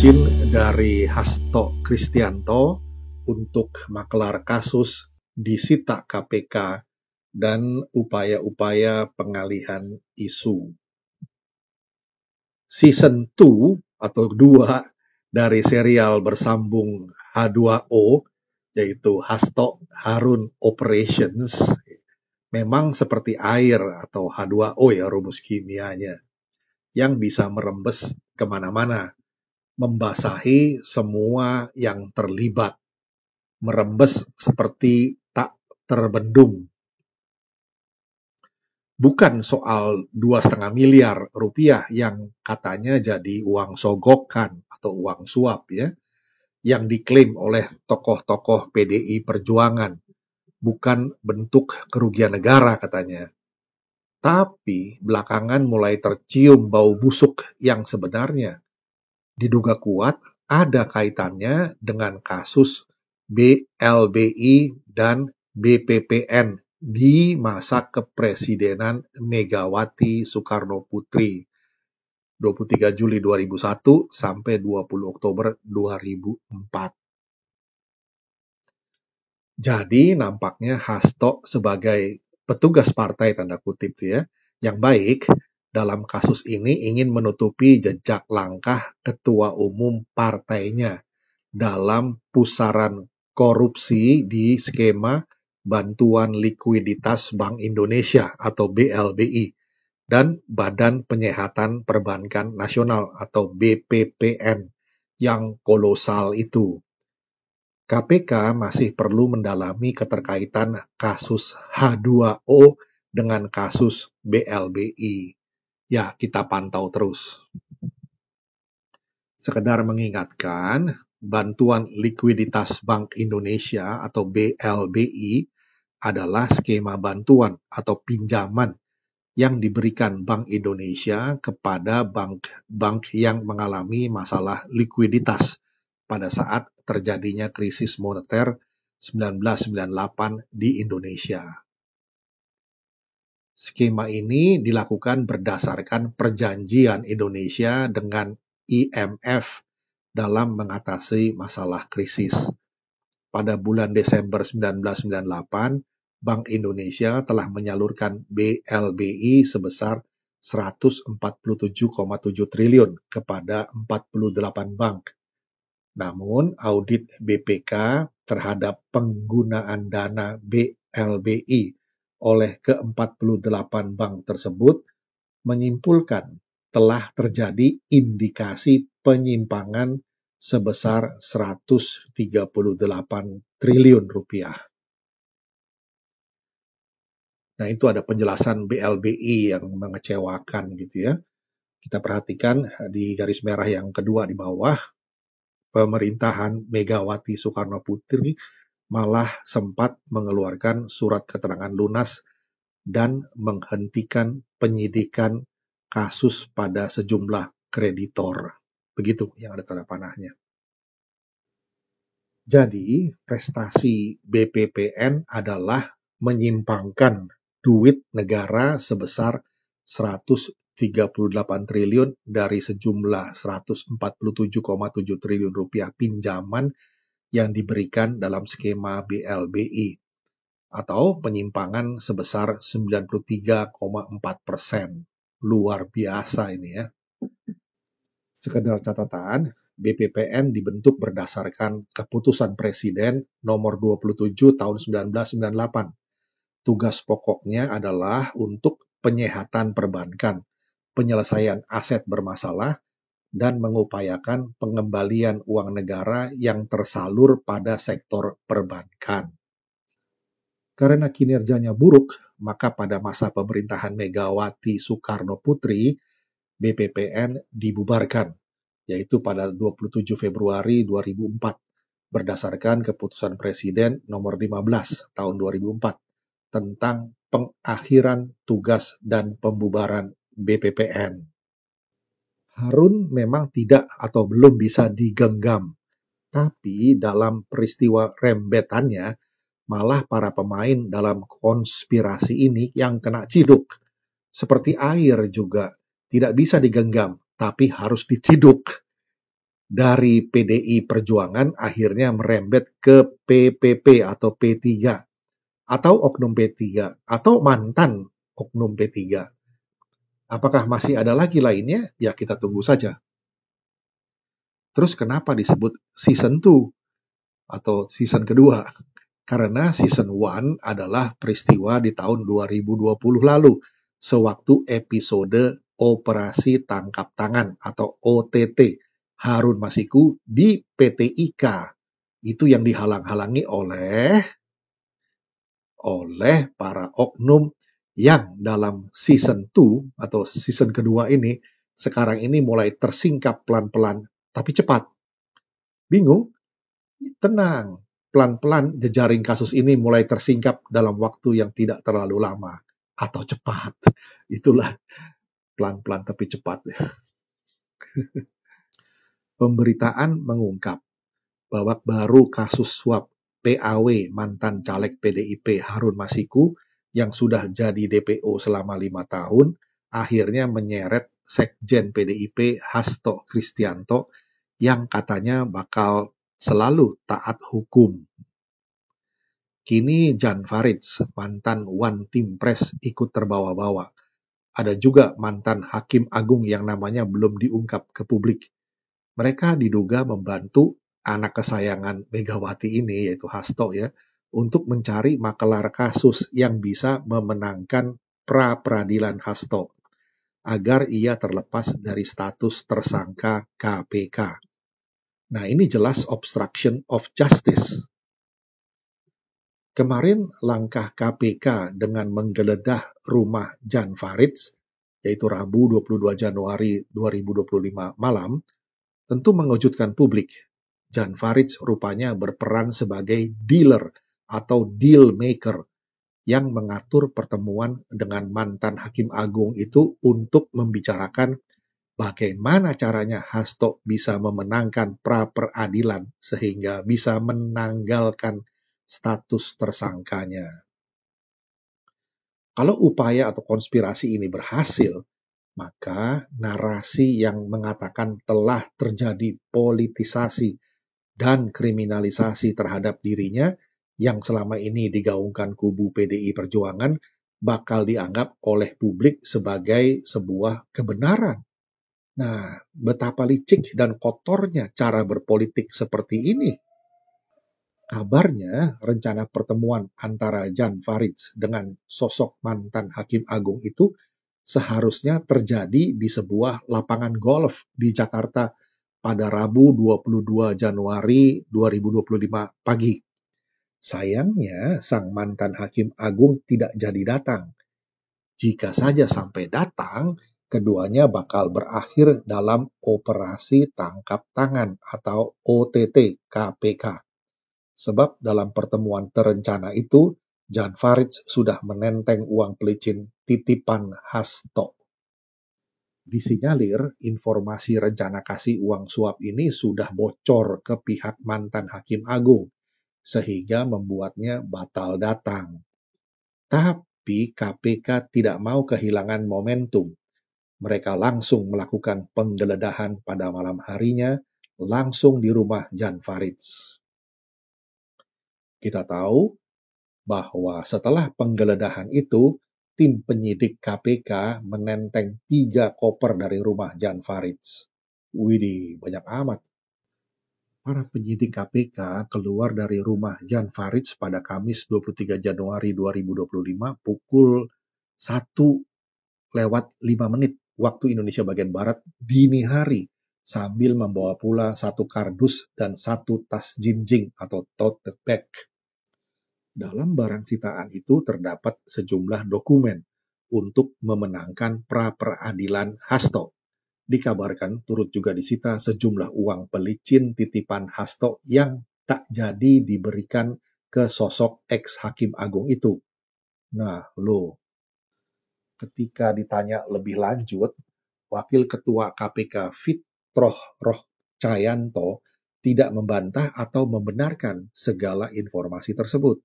izin dari Hasto Kristianto untuk makelar kasus disita KPK dan upaya-upaya pengalihan isu. Season 2 atau 2 dari serial bersambung H2O, yaitu Hasto Harun Operations, memang seperti air atau H2O ya rumus kimianya, yang bisa merembes kemana-mana, membasahi semua yang terlibat, merembes seperti tak terbendung. Bukan soal 2,5 miliar rupiah yang katanya jadi uang sogokan atau uang suap ya, yang diklaim oleh tokoh-tokoh PDI Perjuangan, bukan bentuk kerugian negara katanya. Tapi belakangan mulai tercium bau busuk yang sebenarnya. Diduga kuat ada kaitannya dengan kasus BLBI dan BPPN di masa kepresidenan Megawati Soekarno Putri 23 Juli 2001 sampai 20 Oktober 2004. Jadi nampaknya Hasto sebagai petugas partai tanda kutip ya, yang baik dalam kasus ini ingin menutupi jejak langkah ketua umum partainya dalam pusaran korupsi di skema Bantuan Likuiditas Bank Indonesia atau BLBI dan Badan Penyihatan Perbankan Nasional atau BPPN yang kolosal itu. KPK masih perlu mendalami keterkaitan kasus H2O dengan kasus BLBI. Ya, kita pantau terus. Sekedar mengingatkan, Bantuan Likuiditas Bank Indonesia atau BLBI adalah skema bantuan atau pinjaman yang diberikan Bank Indonesia kepada bank-bank yang mengalami masalah likuiditas pada saat terjadinya krisis moneter 1998 di Indonesia. Skema ini dilakukan berdasarkan perjanjian Indonesia dengan IMF dalam mengatasi masalah krisis. Pada bulan Desember 1998, Bank Indonesia telah menyalurkan BLBI sebesar 147,7 triliun kepada 48 bank. Namun, audit BPK terhadap penggunaan dana BLBI oleh ke-48 bank tersebut menyimpulkan telah terjadi indikasi penyimpangan sebesar 138 triliun rupiah. Nah, itu ada penjelasan BLBI yang mengecewakan gitu ya. Kita perhatikan di garis merah yang kedua di bawah, pemerintahan Megawati Soekarno Putri malah sempat mengeluarkan surat keterangan lunas dan menghentikan penyidikan kasus pada sejumlah kreditor. Begitu yang ada tanda panahnya. Jadi, prestasi BPPN adalah menyimpangkan duit negara sebesar 138 triliun dari sejumlah 147,7 triliun rupiah pinjaman yang diberikan dalam skema BLBI atau penyimpangan sebesar 93,4%. Luar biasa ini ya. Sekedar catatan, BPPN dibentuk berdasarkan keputusan Presiden nomor 27 tahun 1998. Tugas pokoknya adalah untuk penyihatan perbankan, penyelesaian aset bermasalah, dan mengupayakan pengembalian uang negara yang tersalur pada sektor perbankan. Karena kinerjanya buruk, maka pada masa pemerintahan Megawati Soekarno Putri, BPPN dibubarkan, yaitu pada 27 Februari 2004, berdasarkan keputusan Presiden nomor 15 tahun 2004 tentang pengakhiran tugas dan pembubaran BPPN. Harun memang tidak atau belum bisa digenggam, tapi dalam peristiwa rembetannya, malah para pemain dalam konspirasi ini yang kena ciduk. Seperti air juga, tidak bisa digenggam, tapi harus diciduk. dari PDI Perjuangan akhirnya merembet ke PPP atau P3 atau oknum P3 atau mantan oknum P3. Apakah masih ada lagi lainnya? Ya kita tunggu saja. Terus kenapa disebut season 2 atau season kedua? Karena season 1 adalah peristiwa di tahun 2020 lalu, sewaktu episode Operasi Tangkap Tangan atau OTT Harun Masiku di PT IKA. Itu yang dihalang-halangi oleh para oknum yang dalam season 2 atau season kedua ini sekarang ini mulai tersingkap pelan-pelan tapi cepat. Bingung? Tenang. Pelan-pelan jejaring kasus ini mulai tersingkap dalam waktu yang tidak terlalu lama atau cepat. Itulah pelan-pelan tapi cepat. Pemberitaan mengungkap bahwa baru kasus suap PAW mantan caleg PDIP Harun Masiku yang sudah jadi DPO selama 5 tahun akhirnya menyeret Sekjen PDIP Hasto Kristianto yang katanya bakal selalu taat hukum. Kini Jan Faridz, mantan One Team Press, ikut terbawa-bawa. Ada juga mantan Hakim Agung yang namanya belum diungkap ke publik. Mereka diduga membantu anak kesayangan Megawati ini, yaitu Hasto ya, untuk mencari makelar kasus yang bisa memenangkan pra-peradilan Hasto, agar ia terlepas dari status tersangka KPK. Nah, ini jelas obstruction of justice. Kemarin langkah KPK dengan menggeledah rumah Jan Faridz, yaitu Rabu 22 Januari 2025 malam, tentu mengejutkan publik. Jan Faridz rupanya berperan sebagai dealer atau deal maker yang mengatur pertemuan dengan mantan Hakim Agung itu untuk membicarakan bagaimana caranya Hasto bisa memenangkan pra-peradilan sehingga bisa menanggalkan status tersangkanya. Kalau upaya atau konspirasi ini berhasil, maka narasi yang mengatakan telah terjadi politisasi dan kriminalisasi terhadap dirinya yang selama ini digaungkan kubu PDI Perjuangan bakal dianggap oleh publik sebagai sebuah kebenaran. Nah, betapa licik dan kotornya cara berpolitik seperti ini. Kabarnya, rencana pertemuan antara Jan Faridz dengan sosok mantan Hakim Agung itu seharusnya terjadi di sebuah lapangan golf di Jakarta pada Rabu 22 Januari 2025 pagi. Sayangnya, sang mantan Hakim Agung tidak jadi datang. Jika saja sampai datang, keduanya bakal berakhir dalam operasi tangkap tangan atau OTT KPK. Sebab dalam pertemuan terencana itu, Jan Faridz sudah menenteng uang pelicin titipan Hasto. Disinyalir informasi rencana kasih uang suap ini sudah bocor ke pihak mantan Hakim Agung, sehingga membuatnya batal datang. Tapi KPK tidak mau kehilangan momentum. Mereka langsung melakukan penggeledahan pada malam harinya, langsung di rumah Jan Faridz. Kita tahu bahwa setelah penggeledahan itu, tim penyidik KPK menenteng 3 koper dari rumah Jan Faridz. Widih, banyak amat. Para penyidik KPK keluar dari rumah Jan Faridz pada Kamis 23 Januari 2025 pukul 1:05 waktu Indonesia bagian Barat dini hari sambil membawa pula 1 kardus dan 1 tas jinjing atau tote bag. Dalam barang sitaan itu terdapat sejumlah dokumen untuk memenangkan pra-peradilan Hasto. Dikabarkan turut juga disita sejumlah uang pelicin titipan Hasto yang tak jadi diberikan ke sosok ex-Hakim Agung itu. Nah, ketika ditanya lebih lanjut, Wakil Ketua KPK Fitroh Roh Cayanto tidak membantah atau membenarkan segala informasi tersebut.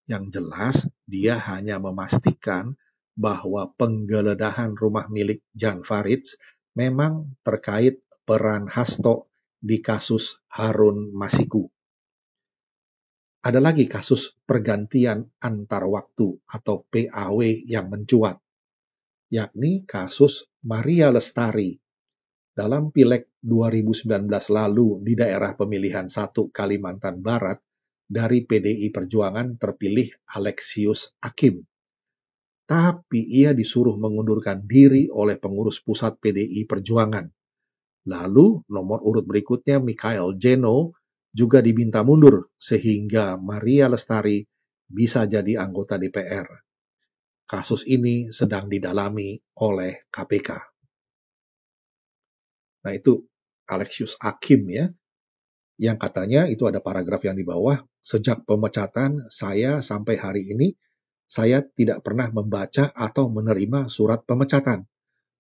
Yang jelas, dia hanya memastikan bahwa penggeledahan rumah milik Jan Faridz memang terkait peran Hasto di kasus Harun Masiku. Ada lagi kasus pergantian antar waktu atau PAW yang mencuat, yakni kasus Maria Lestari. Dalam Pileg 2019 lalu di daerah pemilihan 1 Kalimantan Barat, dari PDI Perjuangan terpilih Alexius Hakim. Tapi ia disuruh mengundurkan diri oleh pengurus pusat PDI Perjuangan. Lalu nomor urut berikutnya Mikhail Jeno juga diminta mundur sehingga Maria Lestari bisa jadi anggota DPR. Kasus ini sedang didalami oleh KPK. Nah itu Alexius Hakim ya, yang katanya itu ada paragraf yang di bawah, sejak pemecatan saya sampai hari ini, saya tidak pernah membaca atau menerima surat pemecatan.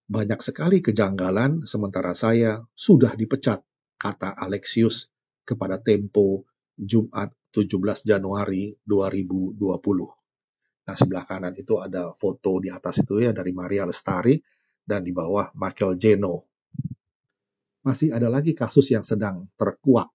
Banyak sekali kejanggalan sementara saya sudah dipecat, kata Alexius kepada Tempo Jumat 17 Januari 2020. Nah, sebelah kanan itu ada foto di atas itu ya dari Maria Lestari dan di bawah Michael Jeno. Masih ada lagi kasus yang sedang terkuak.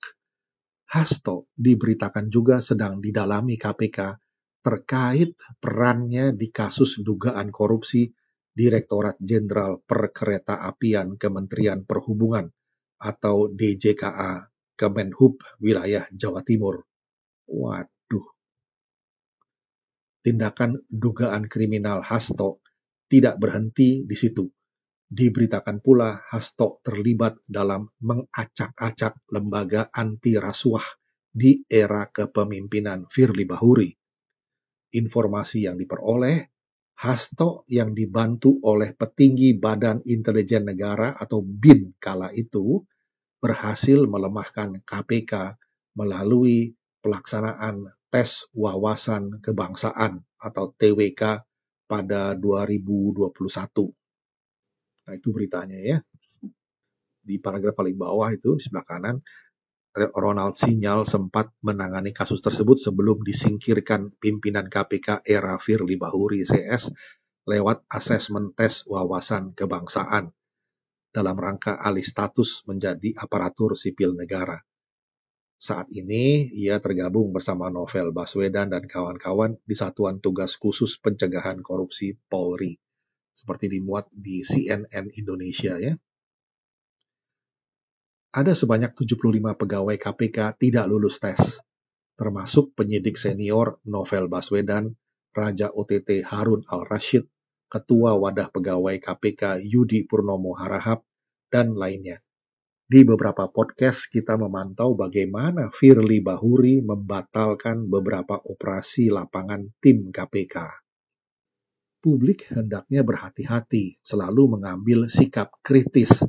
Hasto diberitakan juga sedang didalami KPK terkait perannya di kasus dugaan korupsi Direktorat Jenderal Perkeretaapian Kementerian Perhubungan atau DJKA Kemenhub wilayah Jawa Timur. Waduh, tindakan dugaan kriminal Hasto tidak berhenti di situ. Diberitakan pula Hasto terlibat dalam mengacak-acak lembaga anti rasuah di era kepemimpinan Firly Bahuri. Informasi yang diperoleh, Hasto yang dibantu oleh petinggi Badan Intelijen Negara atau BIN kala itu berhasil melemahkan KPK melalui pelaksanaan tes wawasan kebangsaan atau TWK pada 2021. Nah, itu beritanya ya. Di paragraf paling bawah itu, di sebelah kanan, Ronald Sinyal sempat menangani kasus tersebut sebelum disingkirkan pimpinan KPK era Firly Bahuri CS lewat asesmen tes wawasan kebangsaan dalam rangka alih status menjadi aparatur sipil negara. Saat ini, ia tergabung bersama Novel Baswedan dan kawan-kawan di Satuan Tugas Khusus Pencegahan Korupsi Polri, seperti dimuat di CNN Indonesia ya. Ada sebanyak 75 pegawai KPK tidak lulus tes, termasuk penyidik senior Novel Baswedan, Raja OTT Harun Al-Rashid, Ketua Wadah Pegawai KPK Yudi Purnomo Harahap, dan lainnya. Di beberapa podcast kita memantau bagaimana Firly Bahuri membatalkan beberapa operasi lapangan tim KPK. Publik hendaknya berhati-hati, selalu mengambil sikap kritis.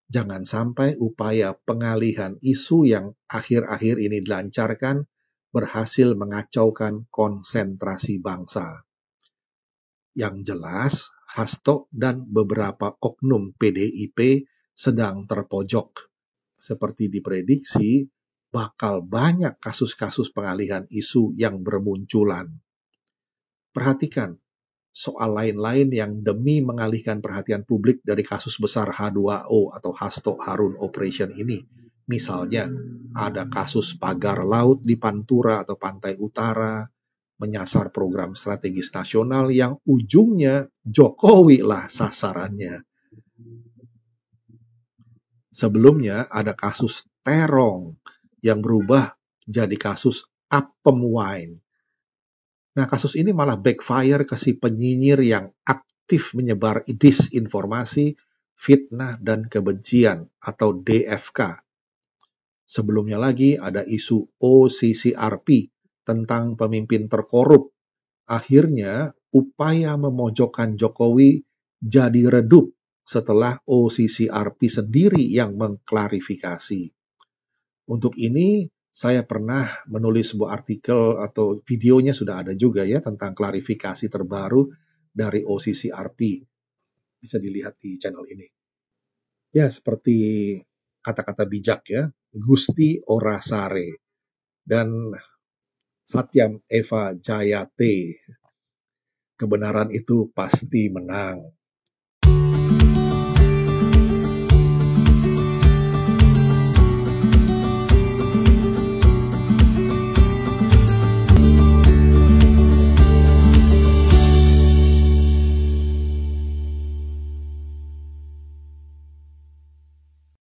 Jangan sampai upaya pengalihan isu yang akhir-akhir ini dilancarkan berhasil mengacaukan konsentrasi bangsa. Yang jelas, Hasto dan beberapa oknum PDIP sedang terpojok. Seperti diprediksi, bakal banyak kasus-kasus pengalihan isu yang bermunculan. Perhatikan, soal lain-lain yang demi mengalihkan perhatian publik dari kasus besar H2O atau Hasto Harun Operation ini. Misalnya, ada kasus pagar laut di Pantura atau Pantai Utara, menyasar program strategis nasional yang ujungnya Jokowi lah sasarannya. Sebelumnya ada kasus terong yang berubah jadi kasus Apem Wine. Nah, kasus ini malah backfire ke si penyinyir yang aktif menyebar disinformasi, fitnah, dan kebencian atau DFK. Sebelumnya lagi ada isu OCCRP tentang pemimpin terkorup. Akhirnya, upaya memojokkan Jokowi jadi redup setelah OCCRP sendiri yang mengklarifikasi. Untuk ini, saya pernah menulis sebuah artikel atau videonya sudah ada juga ya tentang klarifikasi terbaru dari OCCRP. Bisa dilihat di channel ini. Ya, seperti kata-kata bijak ya, Gusti Ora Sare dan Satyam Eva Jayate. Kebenaran itu pasti menang.